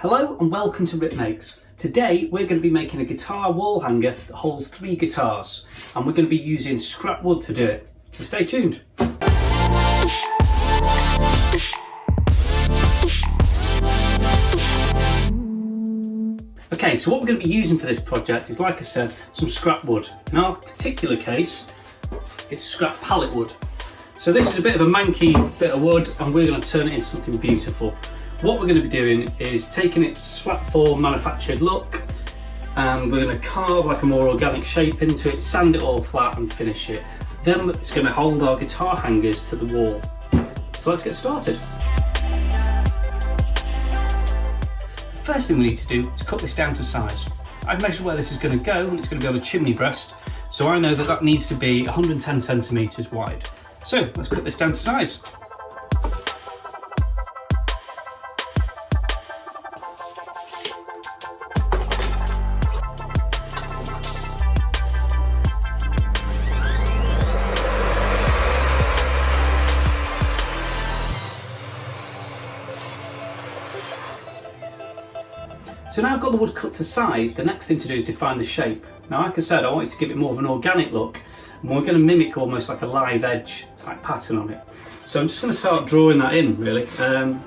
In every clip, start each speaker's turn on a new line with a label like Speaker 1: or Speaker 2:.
Speaker 1: Hello and welcome to Rip Makes. Today we're going to be making a guitar wall hanger that holds 3 guitars, and we're going to be using scrap wood to do it. So stay tuned. Okay, so what we're going to be using for this project is, like I said, some scrap wood. In our particular case, it's scrap pallet wood. So this is a bit of a manky bit of wood, and we're going to turn it into something beautiful. What we're going to be doing is taking its flat form manufactured look, and we're going to carve like a more organic shape into it, sand it all flat and finish it. Then it's going to hold our guitar hangers to the wall. So let's get started. The first thing we need to do is cut this down to size. I've measured where this is going to go, and it's going to be on a chimney breast, so I know that that needs to be 110 centimetres wide. So let's cut this down to size. So now I've got the wood cut to size, the next thing to do is define the shape. Now, like I said, I wanted to give it more of an organic look, and we're going to mimic almost like a live edge type pattern on it. So I'm just going to start drawing that in, really. I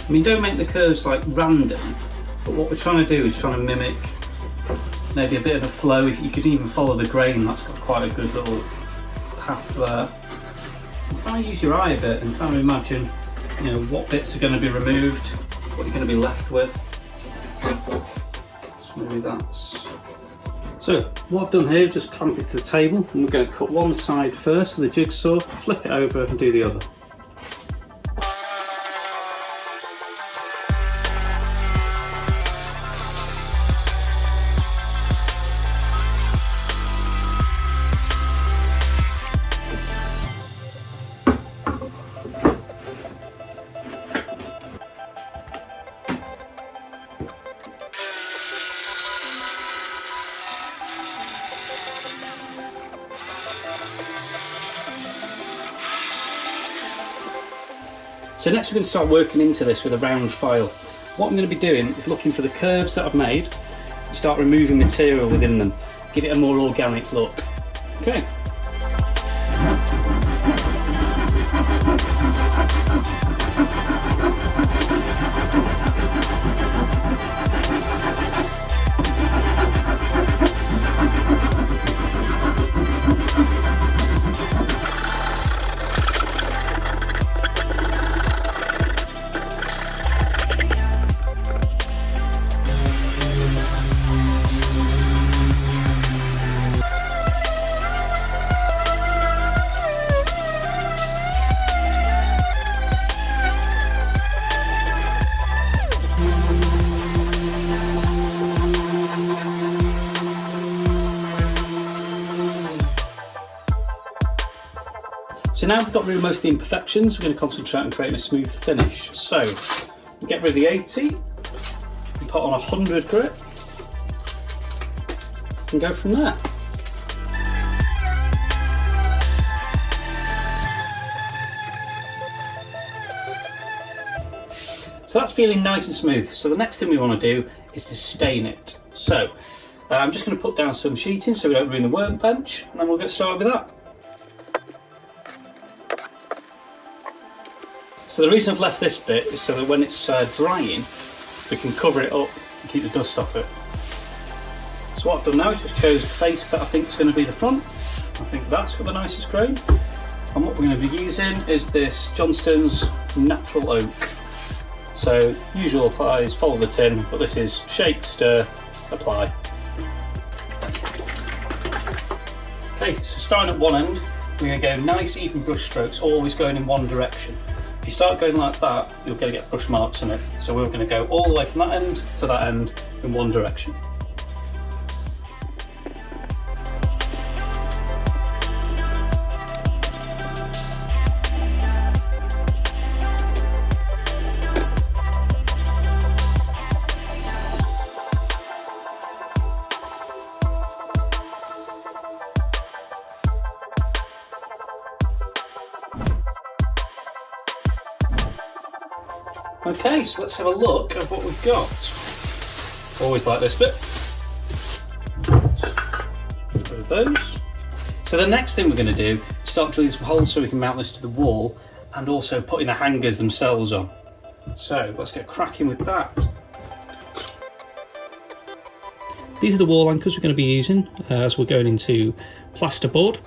Speaker 1: mean, don't make the curves like random, but what we're trying to do is trying to mimic maybe a bit of a flow. If you could even follow the grain, that's got quite a good little path there. Try and use your eye a bit and try and imagine, you know, what bits are going to be removed, what you're going to be left with. So maybe that's. So what I've done here is just clamp it to the table, and we're going to cut one side first with a jigsaw, flip it over and do the other. So next we're going to start working into this with a round file. What I'm going to be doing is looking for the curves that I've made and start removing material within them, give it a more organic look. Okay. So now we've got rid of most of the imperfections, we're going to concentrate on creating a smooth finish. So get rid of the 80, and put on 100 grit, and go from there. So that's feeling nice and smooth. So the next thing we want to do is to stain it. So I'm just going to put down some sheeting so we don't ruin the workbench, and then we'll get started with that. So the reason I've left this bit is so that when it's drying, we can cover it up and keep the dust off it. So what I've done now is just chose the face that I think is going to be the front. I think that's got the nicest grain. And what we're going to be using is this Johnston's Natural Oak. So usual applies, follow the tin, but this is shake, stir, apply. Okay, so starting at one end, we're going to go nice even brush strokes, always going in one direction. If you start going like that, you're going to get brush marks on it. So we're going to go all the way from that end to that end in one direction. Okay, so let's have a look at what we've got. Always like this bit. Get rid of those. So the next thing we're going to do is start drilling some holes so we can mount this to the wall and also putting the hangers themselves on. So let's get cracking with that. These are the wall anchors we're going to be using as we're going into plasterboard.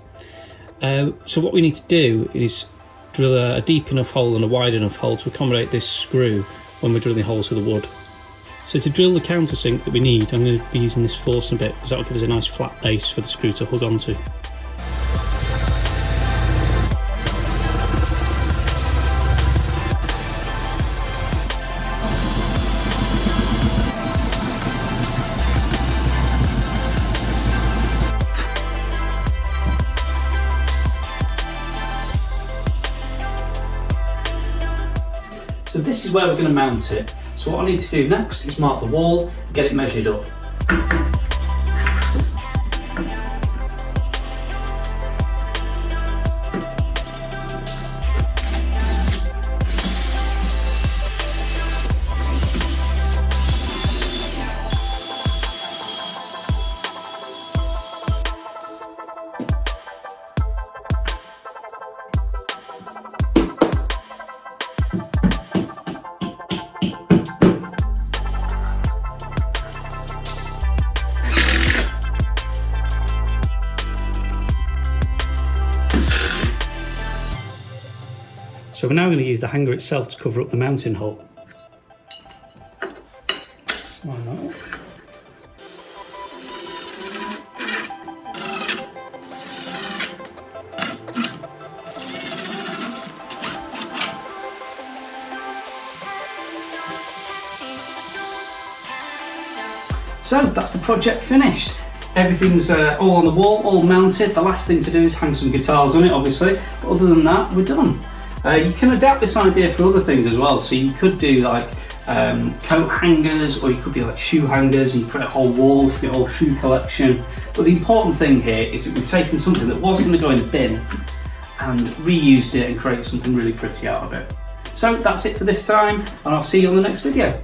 Speaker 1: So what we need to do is drill a deep enough hole and a wide enough hole to accommodate this screw when we're drilling holes for the wood. So to drill the countersink that we need, I'm going to be using this Forstner bit because that will give us a nice flat base for the screw to hook onto. So this is where we're going to mount it. So what I need to do next is mark the wall, get it measured up. So we're now going to use the hanger itself to cover up the mounting hole. Why not? So that's the project finished. Everything's all on the wall, all mounted. The last thing to do is hang some guitars on it, obviously. But other than that, we're done. You can adapt this idea for other things as well. So you could do like coat hangers, or you could be like shoe hangers, and you put a whole wall for your whole shoe collection. But the important thing here is that we've taken something that was going to go in the bin and reused it and created something really pretty out of it. So that's it for this time, and I'll see you on the next video.